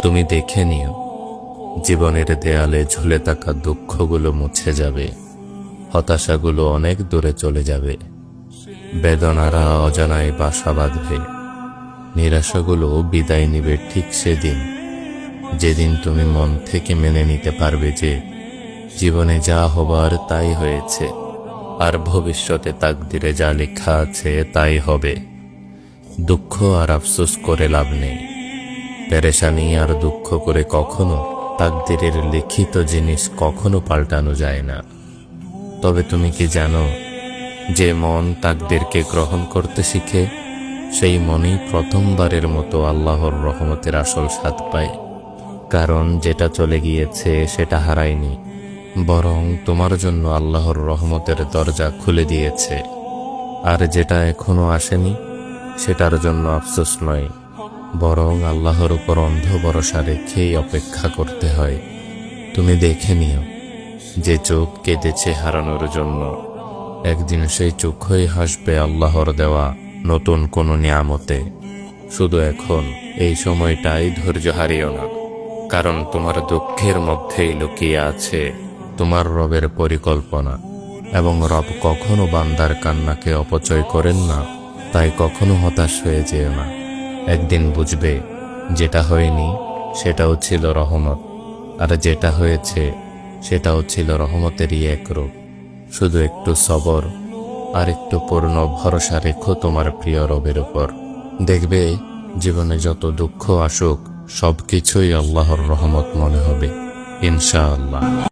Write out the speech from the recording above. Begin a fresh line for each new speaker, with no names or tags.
তুমি দেখে নিও, জীবনের দেয়ালে ঝুলে থাকা দুঃখগুলো মুছে যাবে, হতাশাগুলো অনেক দূরে চলে যাবে, বেদনারা অজানায় বাসা বাঁধবে, নিরাশাগুলো বিদায় নিবে ঠিক সেদিন, যেদিন তুমি মন থেকে মেনে নিতে পারবে যে জীবনে যা হবার তাই হয়েছে, আর ভবিষ্যতে তাকদিরে যা লেখা আছে তাই হবে। দুঃখ আর আফসোস করে লাভ নেই, পেরেশানি আর দুঃখ করে কখনো তাকদিরের লিখিত জিনিস কখনো পাল্টানো যায় না। তবে তুমি কি জানো, যে মন তাকদিরকে গ্রহণ করতে শিখে সেই মনই প্রথমবারের মতো আল্লাহর রহমতের আসল স্বাদ পায়। কারণ যেটা চলে গিয়েছে সেটা হারায়নি, বরং তোমার জন্য আল্লাহর রহমতের দরজা খুলে দিয়েছে। আর যেটা এখনো আসেনি সেটার জন্য আফসোস নয়, বরং আল্লাহর উপর অন্ধ ভরসা রেখেই অপেক্ষা করতে হয়। তুমি দেখে নিও, যে চোখ কেঁদেছে হারানোর জন্য, একদিন সেই চোখই হাসবে আল্লাহর দেওয়া নতুন কোনো নিয়ামতে। শুধু এখন এই সময়টাই ধৈর্য হারিও না, কারণ তোমার দুঃখের মধ্যেই লুকিয়ে আছে তোমার রবের পরিকল্পনা। এবং রব কখনো বান্দার কান্নাকে অপচয় করেন না, তাই কখনো হতাশ হয়ে যেও না। একদিন বুঝবে, যেটা হয়নি সেটাও ছিল রহমত, আর যেটা হয়েছে সেটাও ছিল রহমতেরই এক রূপ। শুধু একটু সবর আর একটু পূর্ণ ভরসা রেখো তোমার প্রিয় রবের উপর। দেখবে জীবনে যত দুঃখ আসুক সবকিছুই আল্লাহর রহমত মনে হবে, ইনশাআল্লাহ।